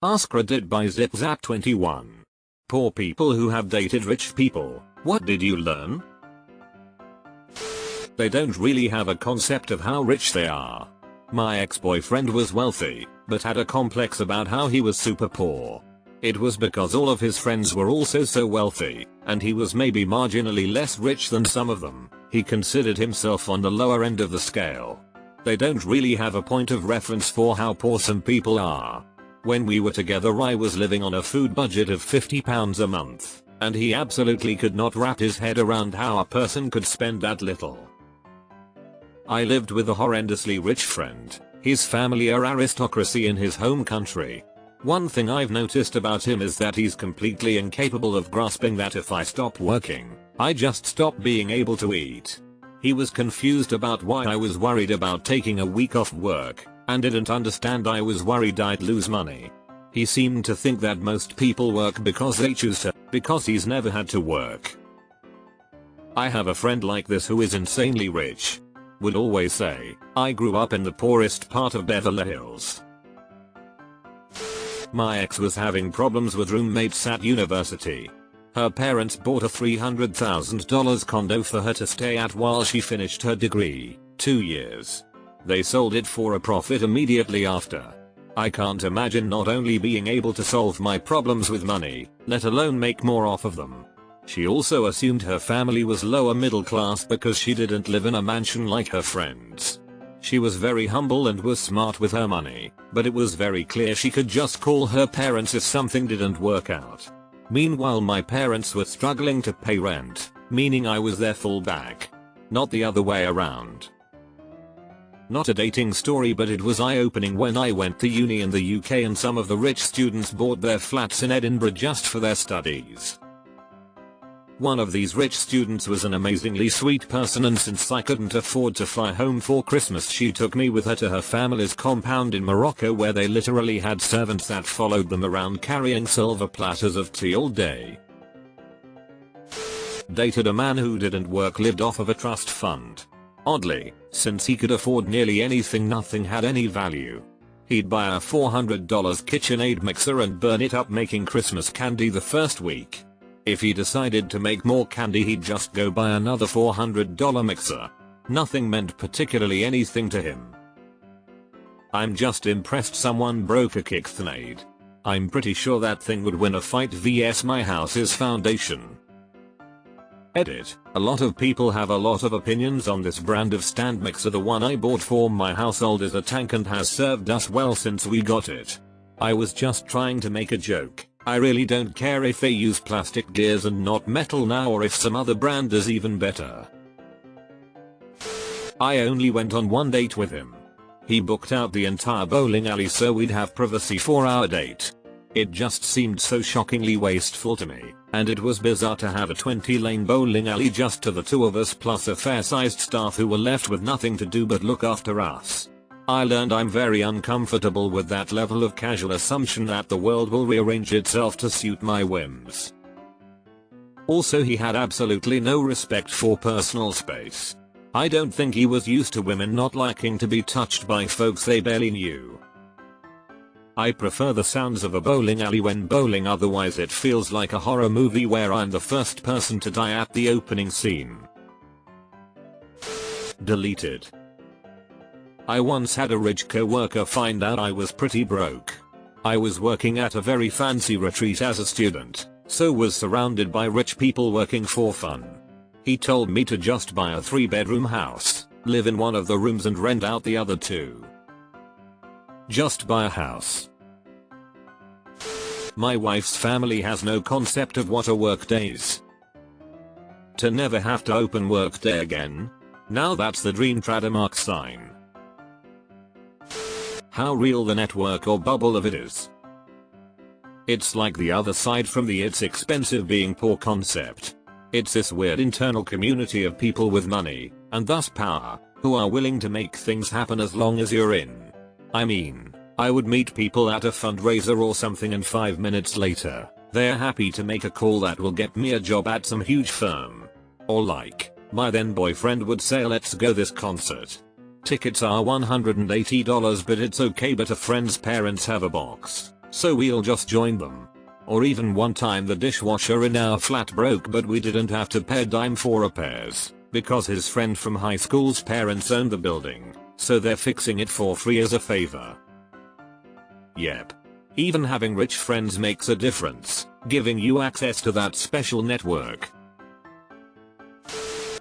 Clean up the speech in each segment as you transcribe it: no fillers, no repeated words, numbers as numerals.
AskReddit by ZipZap21. Poor people who have dated rich people, what did you learn? They don't really have a concept of how rich they are. My ex-boyfriend was wealthy, but had a complex about how he was super poor. It was because all of his friends were also so wealthy, and he was maybe marginally less rich than some of them. He considered himself on the lower end of the scale. They don't really have a point of reference for how poor some people are. When we were together I was living on a food budget of £50 a month, and he absolutely could not wrap his head around how a person could spend that little. I lived with a horrendously rich friend. His family are aristocracy in his home country. One thing I've noticed about him is that he's completely incapable of grasping that if I stop working, I just stop being able to eat. He was confused about why I was worried about taking a week off work, and didn't understand I was worried I'd lose money. He seemed to think that most people work because they choose to, because he's never had to work. I have a friend like this who is insanely rich. Would always say, I grew up in the poorest part of Beverly Hills. My ex was having problems with roommates at university. Her parents bought a $300,000 condo for her to stay at while she finished her degree, 2 years. They sold it for a profit immediately after. I can't imagine not only being able to solve my problems with money, let alone make more off of them. She also assumed her family was lower middle class because she didn't live in a mansion like her friends. She was very humble and was smart with her money, but it was very clear she could just call her parents if something didn't work out. Meanwhile my parents were struggling to pay rent, meaning I was their fallback. Not the other way around. Not a dating story, but it was eye-opening when I went to uni in the UK and some of the rich students bought their flats in Edinburgh just for their studies. One of these rich students was an amazingly sweet person, and since I couldn't afford to fly home for Christmas, she took me with her to her family's compound in Morocco, where they literally had servants that followed them around carrying silver platters of tea all day. Dated a man who didn't work, lived off of a trust fund. Oddly, since he could afford nearly anything, nothing had any value. He'd buy a $400 KitchenAid mixer and burn it up making Christmas candy the first week. If he decided to make more candy, he'd just go buy another $400 mixer. Nothing meant particularly anything to him. I'm just impressed someone broke a KitchenAid. I'm pretty sure that thing would win a fight vs my house's foundation. Edit. A lot of people have a lot of opinions on this brand of stand mixer. The one I bought for my household is a tank and has served us well since we got it. I was just trying to make a joke. I really don't care if they use plastic gears and not metal now, or if some other brand is even better. I only went on one date with him. He booked out the entire bowling alley so we'd have privacy for our date. It just seemed so shockingly wasteful to me, and it was bizarre to have a 20-lane bowling alley just to the two of us plus a fair-sized staff who were left with nothing to do but look after us. I learned I'm very uncomfortable with that level of casual assumption that the world will rearrange itself to suit my whims. Also, he had absolutely no respect for personal space. I don't think he was used to women not liking to be touched by folks they barely knew. I prefer the sounds of a bowling alley when bowling, otherwise it feels like a horror movie where I'm the first person to die at the opening scene. Deleted. I once had a rich co-worker find out I was pretty broke. I was working at a very fancy retreat as a student, so was surrounded by rich people working for fun. He told me to just buy a 3-bedroom house, live in one of the rooms and rent out the other 2. Just buy a house. My wife's family has no concept of what a workday is. To never have to open workday again? Now that's the dream. Trademark sign. How real the network or bubble of it is. It's like the other side from the "it's expensive being poor" concept. It's this weird internal community of people with money, and thus power, who are willing to make things happen as long as you're in. I mean, I would meet people at a fundraiser or something and 5 minutes later, they're happy to make a call that will get me a job at some huge firm. Or like, my then boyfriend would say, let's go this concert. Tickets are $180, but it's okay, but a friend's parents have a box. so we'll just join them. Or even one time the dishwasher in our flat broke but we didn't have to pay a dime for repairs, because his friend from high school's parents owned the building, so they're fixing it for free as a favor. Yep. Even having rich friends makes a difference, giving you access to that special network.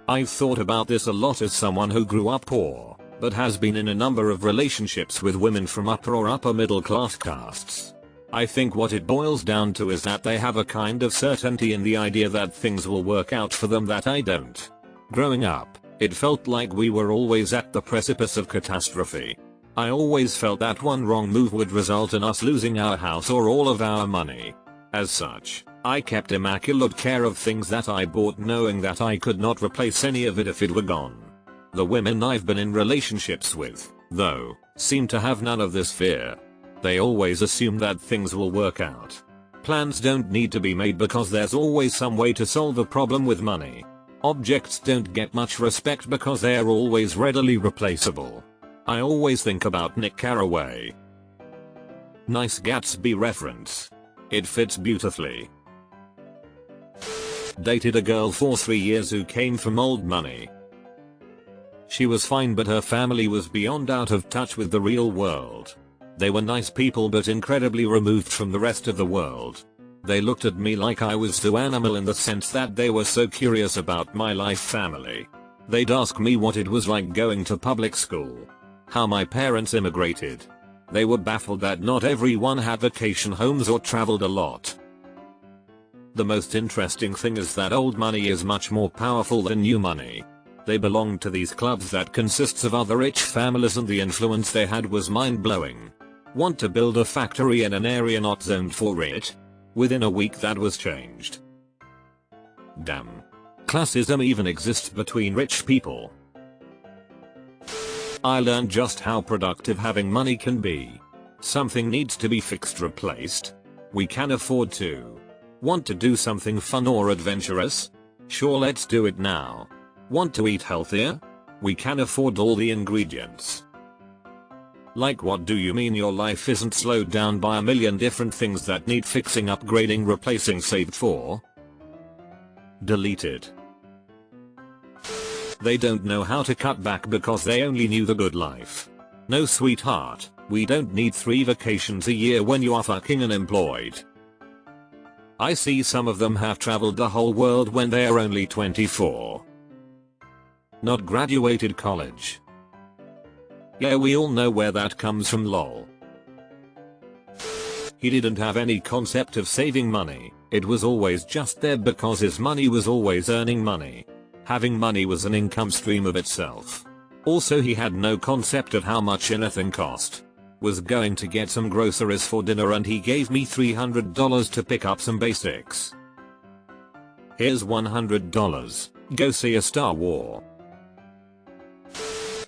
I've thought about this a lot as someone who grew up poor, but has been in a number of relationships with women from upper or upper middle class castes. I think what it boils down to is that they have a kind of certainty in the idea that things will work out for them that I don't. Growing up, it felt like we were always at the precipice of catastrophe. I always felt that one wrong move would result in us losing our house or all of our money. As such, I kept immaculate care of things that I bought, knowing that I could not replace any of it if it were gone. The women I've been in relationships with, though, seem to have none of this fear. They always assume that things will work out. Plans don't need to be made because there's always some way to solve a problem with money. Objects don't get much respect because they are always readily replaceable. I always think about Nick Carraway. Nice Gatsby reference. It fits beautifully. Dated a girl for 3 years who came from old money. She was fine but her family was beyond out of touch with the real world. They were nice people but incredibly removed from the rest of the world. They looked at me like I was too animal in the sense that they were so curious about my life family. They'd ask me what it was like going to public school, how my parents immigrated. They were baffled that not everyone had vacation homes or traveled a lot. The most interesting thing is that old money is much more powerful than new money. They belonged to these clubs that consists of other rich families and the influence they had was mind-blowing. Want to build a factory in an area not zoned for it? Within a week that was changed. Damn. Classism even exists between rich people. I learned just how productive having money can be. Something needs to be fixed, replaced. We can afford to. Want to do something fun or adventurous? Sure, let's do it now. Want to eat healthier? We can afford all the ingredients. Like, what do you mean your life isn't slowed down by a million different things that need fixing, upgrading, replacing, saved for? Deleted. They don't know how to cut back because they only knew the good life. No, sweetheart, we don't need 3 vacations a year when you are fucking unemployed. I see some of them have traveled the whole world when they are only 24. Not graduated college. Yeah, we all know where that comes from, lol. He didn't have any concept of saving money. It was always just there because his money was always earning money. Having money was an income stream of itself. Also, he had no concept of how much anything cost. Was going to get some groceries for dinner and he gave me $300 to pick up some basics. Here's $100. Go see a Star Wars.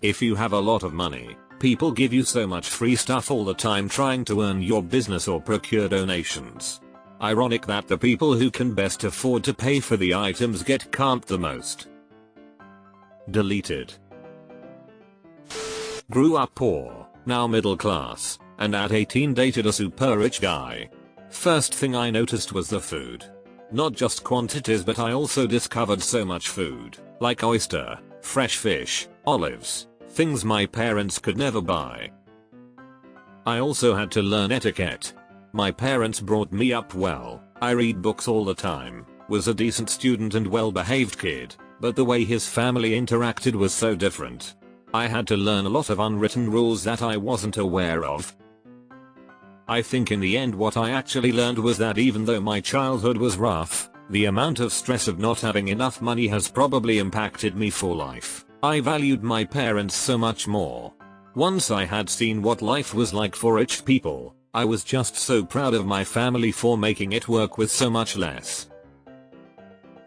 If you have a lot of money, people give you so much free stuff all the time trying to earn your business or procure donations. Ironic that the people who can best afford to pay for the items get canned the most. Deleted. Grew up poor, now middle class, and at 18 dated a super rich guy. First thing I noticed was the food. Not just quantities, but I also discovered so much food, like oyster, fresh fish, olives, things my parents could never buy. I also had to learn etiquette. My parents brought me up well. I read books all the time, was a decent student and well-behaved kid, but the way his family interacted was so different. I had to learn a lot of unwritten rules that I wasn't aware of. I think in the end what I actually learned was that even though my childhood was rough, the amount of stress of not having enough money has probably impacted me for life. I valued my parents so much more. Once I had seen what life was like for rich people, I was just so proud of my family for making it work with so much less.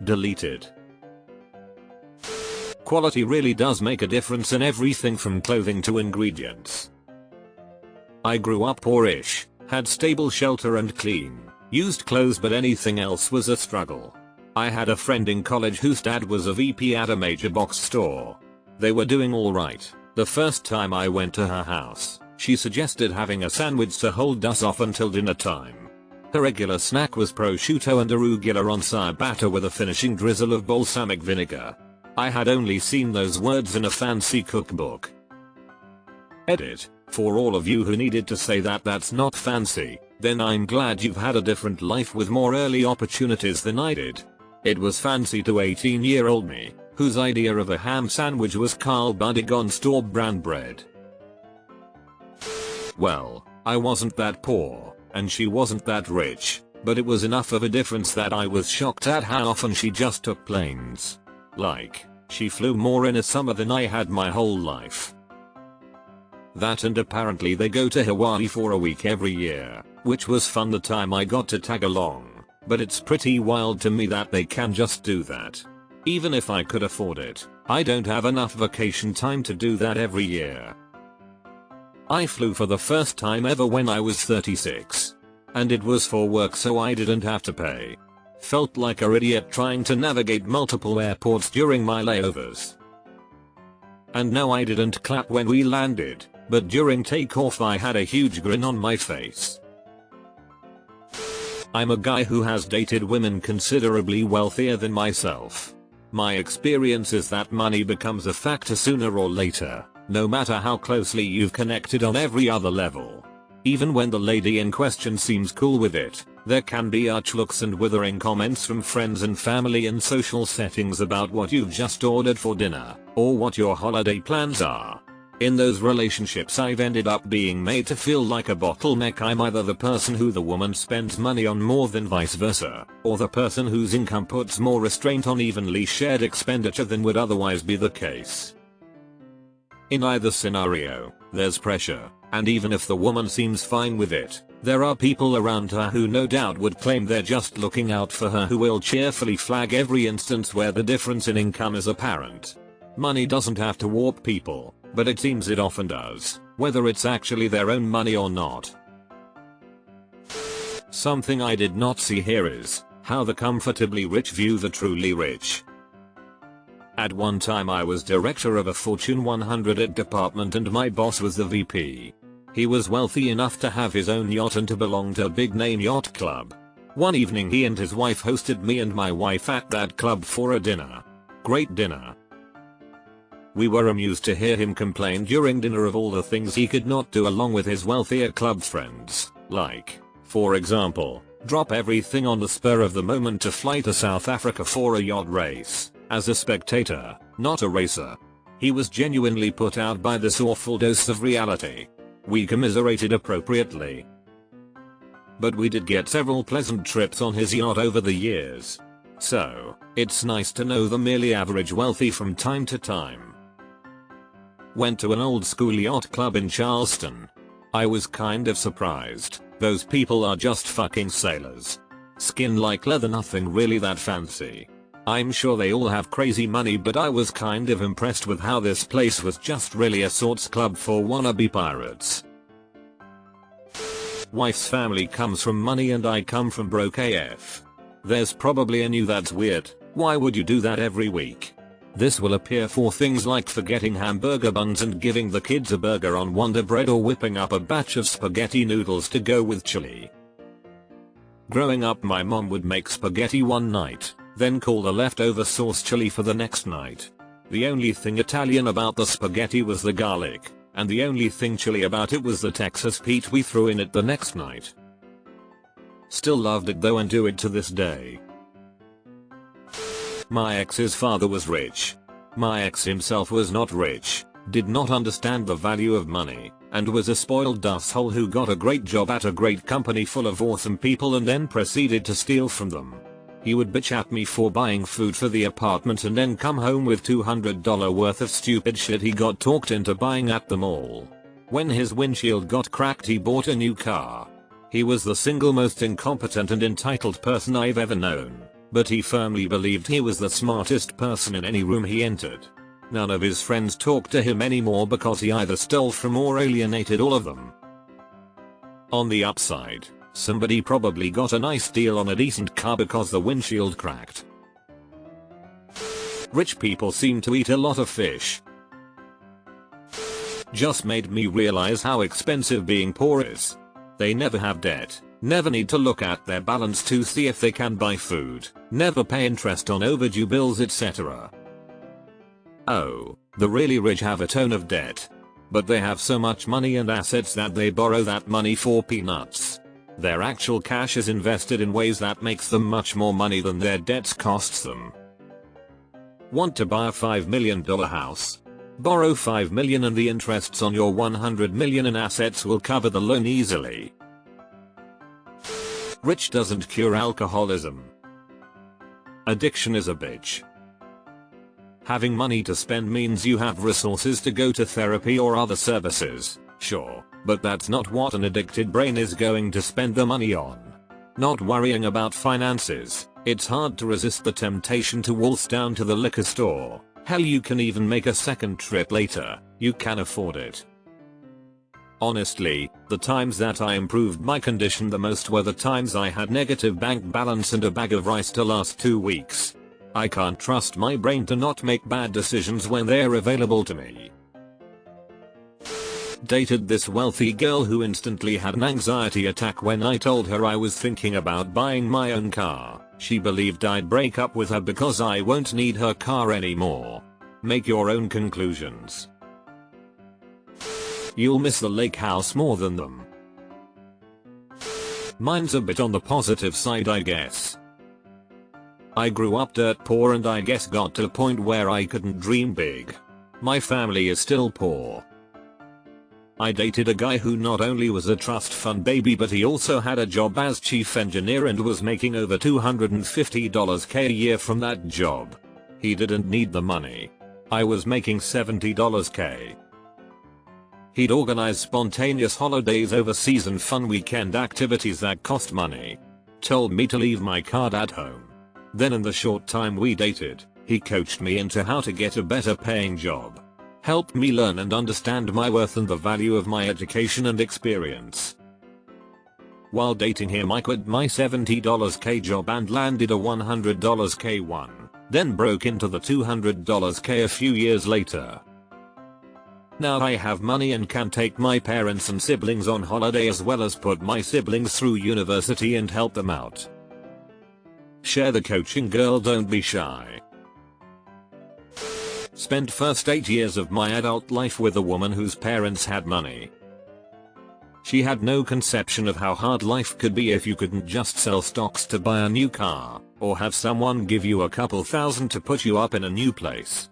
Deleted. Quality really does make a difference in everything from clothing to ingredients. I grew up poorish, had stable shelter and clean, used clothes, but anything else was a struggle. I had a friend in college whose dad was a VP at a major box store. They were doing alright. The first time I went to her house, She suggested having a sandwich to hold us off until dinner time. Her regular snack was prosciutto and arugula on ciabatta with a finishing drizzle of balsamic vinegar. I had only seen those words in a fancy cookbook. Edit. For all of you who needed to say that that's not fancy, then I'm glad you've had a different life with more early opportunities than I did. It was fancy to 18-year-old me, whose idea of a ham sandwich was Carl Buddig on store brand bread. Well, I wasn't that poor, and she wasn't that rich, but it was enough of a difference that I was shocked at how often she just took planes. Like, she flew more in a summer than I had my whole life. That and apparently they go to Hawaii for a week every year, which was fun the time I got to tag along, but it's pretty wild to me that they can just do that. Even if I could afford it, I don't have enough vacation time to do that every year. I flew for the first time ever when I was 36. And it was for work so I didn't have to pay. Felt like an idiot trying to navigate multiple airports during my layovers. And no, I didn't clap when we landed, but during takeoff I had a huge grin on my face. I'm a guy who has dated women considerably wealthier than myself. My experience is that money becomes a factor sooner or later, no matter how closely you've connected on every other level. Even when the lady in question seems cool with it, there can be arch looks and withering comments from friends and family in social settings about what you've just ordered for dinner, or what your holiday plans are. In those relationships I've ended up being made to feel like a bottleneck. I'm either the person who the woman spends money on more than vice versa, or the person whose income puts more restraint on evenly shared expenditure than would otherwise be the case. In either scenario, there's pressure, and even if the woman seems fine with it, there are people around her who no doubt would claim they're just looking out for her, who will cheerfully flag every instance where the difference in income is apparent. Money doesn't have to warp people, but it seems it often does, whether it's actually their own money or not. Something I did not see here is how the comfortably rich view the truly rich. At one time I was director of a Fortune 100 department and my boss was the VP. He was wealthy enough to have his own yacht and to belong to a big name yacht club. One evening he and his wife hosted me and my wife at that club for a dinner. Great dinner. We were amused to hear him complain during dinner of all the things he could not do along with his wealthier club friends, like, for example, drop everything on the spur of the moment to fly to South Africa for a yacht race, as a spectator, not a racer. He was genuinely put out by this awful dose of reality. We commiserated appropriately. But we did get several pleasant trips on his yacht over the years. So, it's nice to know the merely average wealthy from time to time. Went to an old school yacht club in Charleston. I was kind of surprised. Those people are just fucking sailors. Skin like leather, nothing really that fancy. I'm sure they all have crazy money, but I was kind of impressed with how this place was just really a sorts club for wannabe pirates. Wife's family comes from money and I come from broke AF. There's probably a new that's weird, why would you do that every week? This will appear for things like forgetting hamburger buns and giving the kids a burger on Wonder Bread or whipping up a batch of spaghetti noodles to go with chili. Growing up my mom would make spaghetti one night, then call the leftover sauce chili for the next night. The only thing Italian about the spaghetti was the garlic, and the only thing chili about it was the Texas Pete we threw in it the next night. Still loved it though and do it to this day. My ex's father was rich. My ex himself was not rich, did not understand the value of money, and was a spoiled dusthole who got a great job at a great company full of awesome people and then proceeded to steal from them. He would bitch at me for buying food for the apartment and then come home with $200 worth of stupid shit he got talked into buying at the mall. When his windshield got cracked he bought a new car. He was the single most incompetent and entitled person I've ever known, but he firmly believed he was the smartest person in any room he entered. None of his friends talked to him anymore because he either stole from or alienated all of them. On the upside, somebody probably got a nice deal on a decent car because the windshield cracked. Rich people seem to eat a lot of fish. Just made me realize how expensive being poor is. They never have debt, never need to look at their balance to see if they can buy food, never pay interest on overdue bills, etc. Oh, the really rich have a ton of debt. But they have so much money and assets that they borrow that money for peanuts. Their actual cash is invested in ways that makes them much more money than their debts costs them. Want to buy a $5 million house? Borrow $5 million and the interests on your $100 million in assets will cover the loan easily. Rich doesn't cure alcoholism. Addiction is a bitch. Having money to spend means you have resources to go to therapy or other services, sure, but that's not what an addicted brain is going to spend the money on. Not worrying about finances, it's hard to resist the temptation to waltz down to the liquor store. Hell, you can even make a second trip later, you can afford it. Honestly, the times that I improved my condition the most were the times I had negative bank balance and a bag of rice to last 2 weeks. I can't trust my brain to not make bad decisions when they're available to me. Dated this wealthy girl who instantly had an anxiety attack when I told her I was thinking about buying my own car. She believed I'd break up with her because I won't need her car anymore. Make your own conclusions. You'll miss the lake house more than them. Mine's a bit on the positive side, I guess. I grew up dirt poor and I guess got to a point where I couldn't dream big. My family is still poor. I dated a guy who not only was a trust fund baby but he also had a job as chief engineer and was making over $250k a year from that job. He didn't need the money. I was making $70k. He'd organize spontaneous holidays overseas and fun weekend activities that cost money. Told me to leave my card at home. Then in the short time we dated, he coached me into how to get a better paying job. Helped me learn and understand my worth and the value of my education and experience. While dating him I quit my $70k job and landed a $100k one, then broke into the $200k a few years later. Now I have money and can take my parents and siblings on holiday as well as put my siblings through university and help them out. Share the coaching, girl, don't be shy. Spent first 8 years of my adult life with a woman whose parents had money. She had no conception of how hard life could be if you couldn't just sell stocks to buy a new car, or have someone give you a couple thousand to put you up in a new place.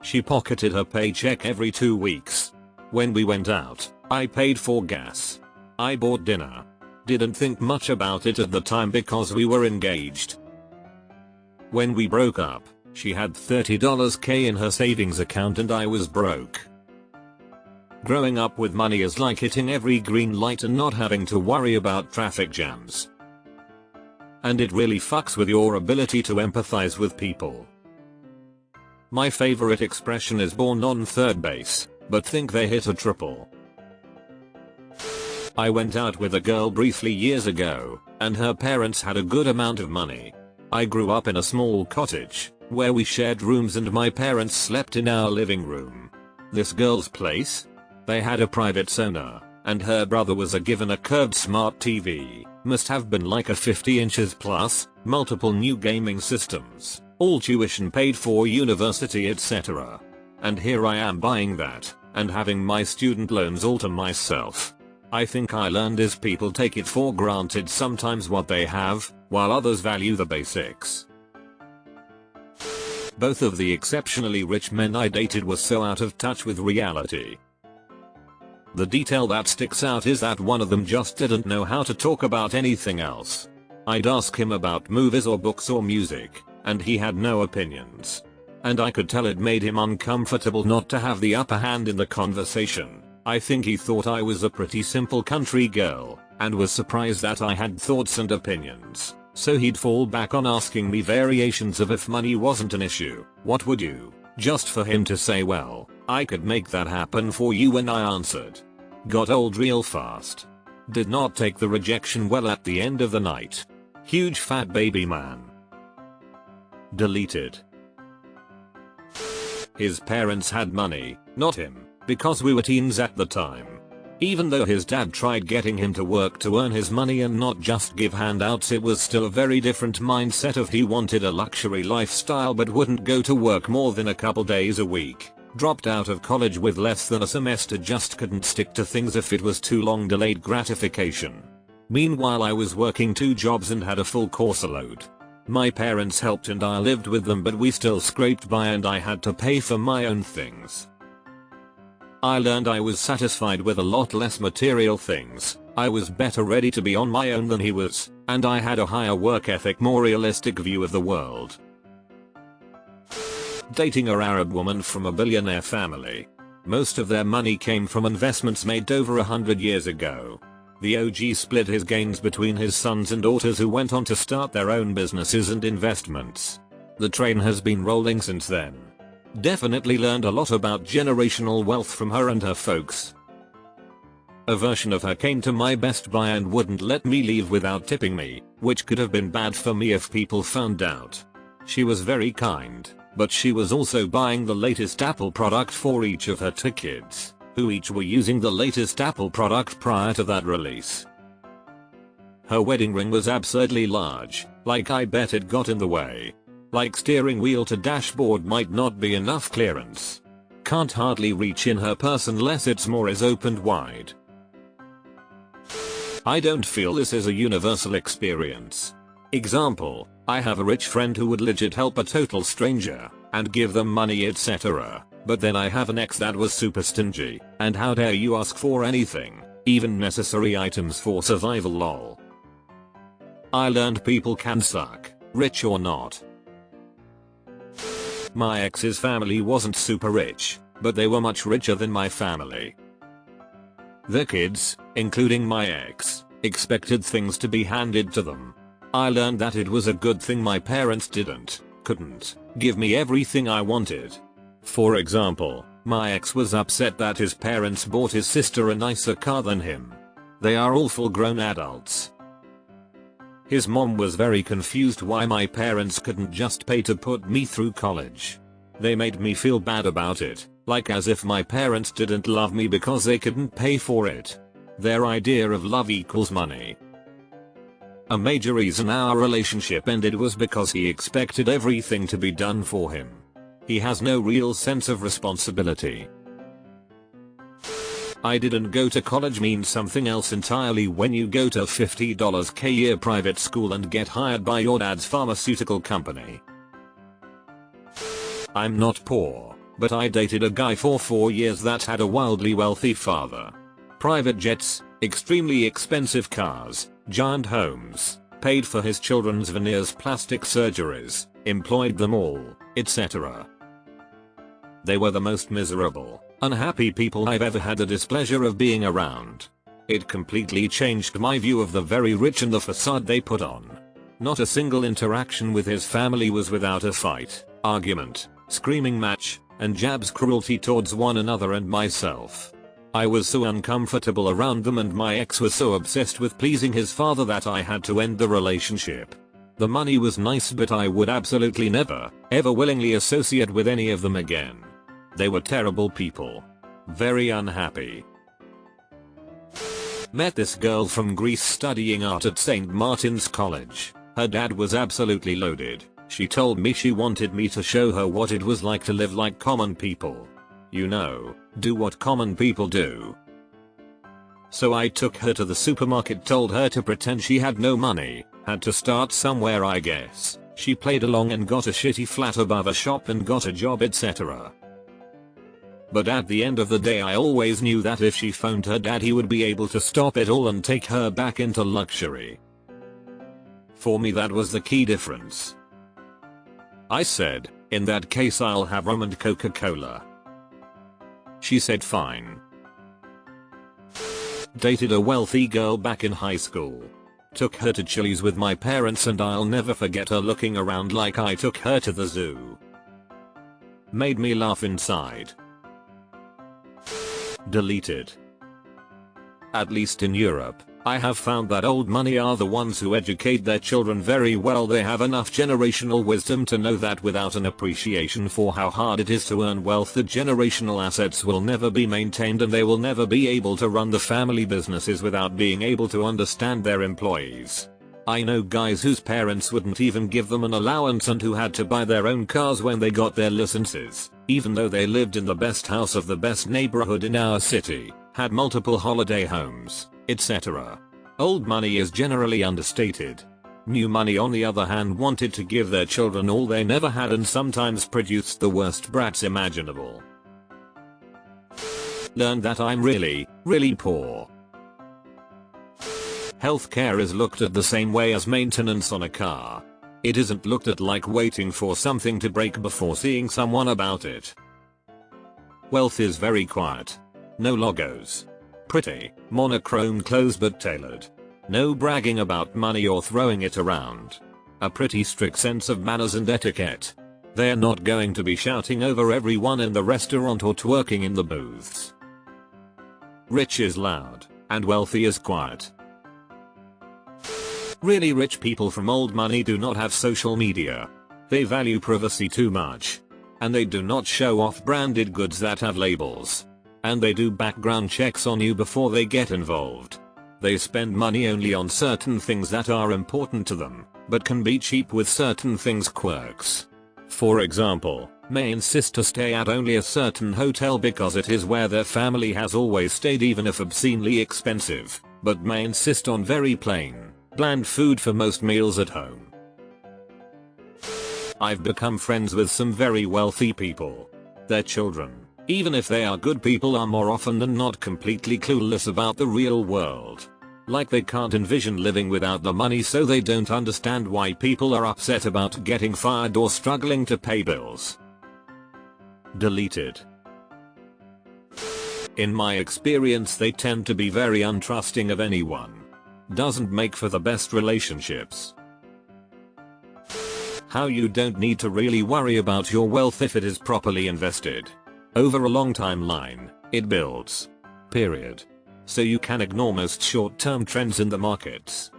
She pocketed her paycheck every 2 weeks. When we went out, I paid for gas. I bought dinner. Didn't think much about it at the time because we were engaged. When we broke up, she had $30k in her savings account and I was broke. Growing up with money is like hitting every green light and not having to worry about traffic jams. And it really fucks with your ability to empathize with people. My favorite expression is born on third base, but think they hit a triple. I went out with a girl briefly years ago, and her parents had a good amount of money. I grew up in a small cottage, where we shared rooms and my parents slept in our living room. This girl's place? They had a private sauna, and her brother was given a curved smart TV, must have been like a 50 inches plus, multiple new gaming systems, all tuition paid for, university, etc. And here I am buying that, and having my student loans all to myself. I think I learned is people take it for granted sometimes what they have, while others value the basics. Both of the exceptionally rich men I dated were so out of touch with reality. The detail that sticks out is that one of them just didn't know how to talk about anything else. I'd ask him about movies or books or music, and he had no opinions. And I could tell it made him uncomfortable not to have the upper hand in the conversation. I think he thought I was a pretty simple country girl, and was surprised that I had thoughts and opinions. So he'd fall back on asking me variations of if money wasn't an issue, what would you? Just for him to say, well, I could make that happen for you when I answered. Got old real fast. Did not take the rejection well at the end of the night. Huge fat baby man. Deleted. His parents had money, not him. because we were teens at the time. Even though his dad tried getting him to work to earn his money and not just give handouts, it was still a very different mindset of he wanted a luxury lifestyle but wouldn't go to work more than a couple days a week. Dropped out of college with less than a semester, just couldn't stick to things if it was too long, delayed gratification. Meanwhile I was working 2 jobs and had a full course load. My parents helped and I lived with them, but we still scraped by and I had to pay for my own things. I learned I was satisfied with a lot less material things. I was better ready to be on my own than he was, and I had a higher work ethic, more realistic view of the world. Dating an Arab woman from a billionaire family. Most of their money came from investments made over 100 years ago. The OG split his gains between his sons and daughters, who went on to start their own businesses and investments. The train has been rolling since then. Definitely learned a lot about generational wealth from her and her folks. A version of her came to my Best Buy and wouldn't let me leave without tipping me, which could have been bad for me if people found out. She was very kind, but she was also buying the latest Apple product for each of her 2 kids, who each were using the latest Apple product prior to that release. Her wedding ring was absurdly large, like I bet it got in the way. Like steering wheel to dashboard might not be enough clearance. Can't hardly reach in her purse unless it's more is opened wide. I don't feel this is a universal experience. Example, I have a rich friend who would legit help a total stranger and give them money, etc. But then I have an ex that was super stingy, and how dare you ask for anything, even necessary items for survival lol. I learned people can suck, rich or not. My ex's family wasn't super rich, but they were much richer than my family. Their kids, including my ex, expected things to be handed to them. I learned that it was a good thing my parents couldn't give me everything I wanted. For example, my ex was upset that his parents bought his sister a nicer car than him. They are all full grown adults. His mom was very confused why my parents couldn't just pay to put me through college. They made me feel bad about it, like as if my parents didn't love me because they couldn't pay for it. Their idea of love equals money. A major reason our relationship ended was because he expected everything to be done for him. He has no real sense of responsibility. I didn't go to college means something else entirely when you go to $50K a year private school and get hired by your dad's pharmaceutical company. I'm not poor, but I dated a guy for 4 years that had a wildly wealthy father. Private jets, extremely expensive cars, giant homes, paid for his children's veneers, plastic surgeries, employed them all, etc. They were the most miserable, unhappy people I've ever had the displeasure of being around. It completely changed my view of the very rich and the facade they put on. Not a single interaction with his family was without a fight, argument, screaming match, and jabs, cruelty towards one another and myself. I was so uncomfortable around them, and my ex was so obsessed with pleasing his father that I had to end the relationship. The money was nice, but I would absolutely never, ever willingly associate with any of them again. They were terrible people. Very unhappy. Met this girl from Greece studying art at St. Martin's College. Her dad was absolutely loaded. She told me she wanted me to show her what it was like to live like common people. You know, do what common people do. So I took her to the supermarket, told her to pretend she had no money, had to start somewhere I guess. She played along and got a shitty flat above a shop and got a job, etc. But at the end of the day I always knew that if she phoned her dad he would be able to stop it all and take her back into luxury. For me that was the key difference. I said, in that case I'll have rum and Coca-Cola. She said fine. Dated a wealthy girl back in high school. Took her to Chili's with my parents and I'll never forget her looking around like I took her to the zoo. Made me laugh inside. Deleted. At least in Europe, I have found that old money are the ones who educate their children very well. They have enough generational wisdom to know that without an appreciation for how hard it is to earn wealth, the generational assets will never be maintained and they will never be able to run the family businesses without being able to understand their employees. I know guys whose parents wouldn't even give them an allowance and who had to buy their own cars when they got their licenses, even though they lived in the best house of the best neighborhood in our city, had multiple holiday homes, etc. Old money is generally understated. New money on the other hand wanted to give their children all they never had and sometimes produced the worst brats imaginable. Learned that I'm really poor. Healthcare is looked at the same way as maintenance on a car. It isn't looked at like waiting for something to break before seeing someone about it. Wealth is very quiet. No logos. Pretty, monochrome clothes but tailored. No bragging about money or throwing it around. A pretty strict sense of manners and etiquette. They're not going to be shouting over everyone in the restaurant or twerking in the booths. Rich is loud, and wealthy is quiet. Really rich people from old money do not have social media. They value privacy too much. And they do not show off branded goods that have labels. And they do background checks on you before they get involved. They spend money only on certain things that are important to them, but can be cheap with certain things quirks. For example, may insist to stay at only a certain hotel because it is where their family has always stayed even if obscenely expensive, but may insist on very plain, bland food for most meals at home. I've become friends with some very wealthy people. Their children, even if they are good people, are more often than not completely clueless about the real world. Like they can't envision living without the money, so they don't understand why people are upset about getting fired or struggling to pay bills. Deleted. In my experience, they tend to be very untrusting of anyone. Doesn't make for the best relationships. How you don't need to really worry about your wealth if it is properly invested. Over a long timeline, it builds. Period. So you can ignore most short-term trends in the markets.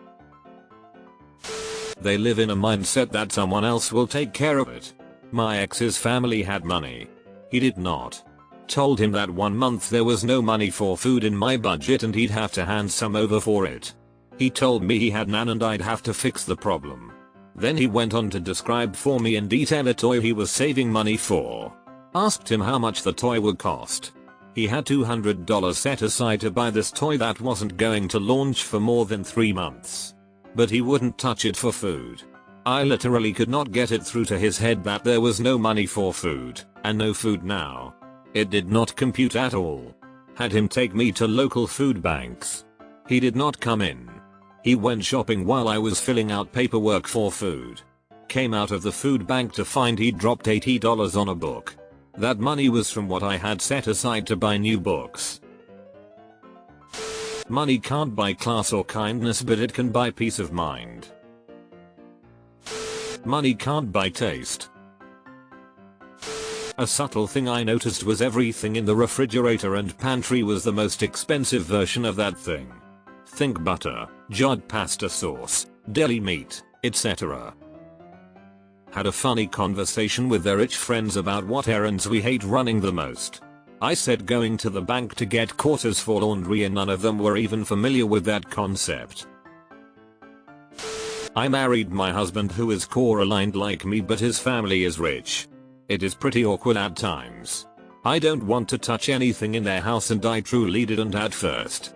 They live in a mindset that someone else will take care of it. My ex's family had money. He did not. Told him that one month there was no money for food in my budget and he'd have to hand some over for it. He told me he had none and I'd have to fix the problem. Then he went on to describe for me in detail a toy he was saving money for. Asked him how much the toy would cost. He had $200 set aside to buy this toy that wasn't going to launch for more than 3 months. But he wouldn't touch it for food. I literally could not get it through to his head that there was no money for food, and no food now. It did not compute at all. Had him take me to local food banks. He did not come in. He went shopping while I was filling out paperwork for food. Came out of the food bank to find he'd dropped $80 on a book. That money was from what I had set aside to buy new books. Money can't buy class or kindness, but it can buy peace of mind. Money can't buy taste. A subtle thing I noticed was everything in the refrigerator and pantry was the most expensive version of that thing. Think butter, jarred pasta sauce, deli meat, etc. Had a funny conversation with their rich friends about what errands we hate running the most. I said going to the bank to get quarters for laundry and none of them were even familiar with that concept. I married my husband who is core aligned like me, but his family is rich. It is pretty awkward at times. I don't want to touch anything in their house and I truly didn't at first.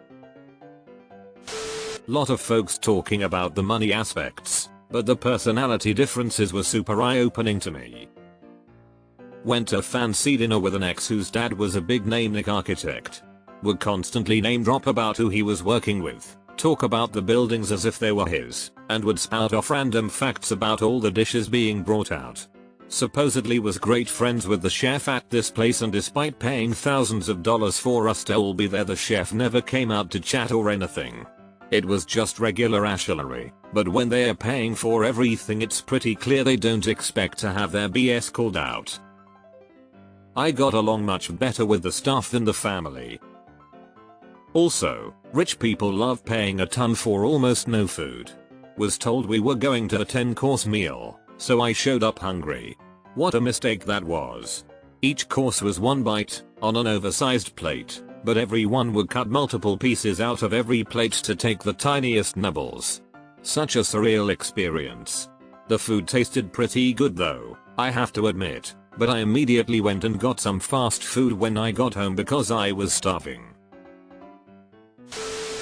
Lot of folks talking about the money aspects. But the personality differences were super eye-opening to me. Went to a fancy dinner with an ex whose dad was a big name architect. Would constantly name drop about who he was working with, talk about the buildings as if they were his, and would spout off random facts about all the dishes being brought out. Supposedly was great friends with the chef at this place, and despite paying thousands of dollars for us to all be there, the chef never came out to chat or anything. It was just regular ashlery, but when they are paying for everything it's pretty clear they don't expect to have their BS called out. I got along much better with the staff than the family. Also, rich people love paying a ton for almost no food. Was told we were going to a 10-course meal, so I showed up hungry. What a mistake that was. Each course was one bite, on an oversized plate, but everyone would cut multiple pieces out of every plate to take the tiniest nibbles. Such a surreal experience. The food tasted pretty good though, I have to admit, but I immediately went and got some fast food when I got home because I was starving.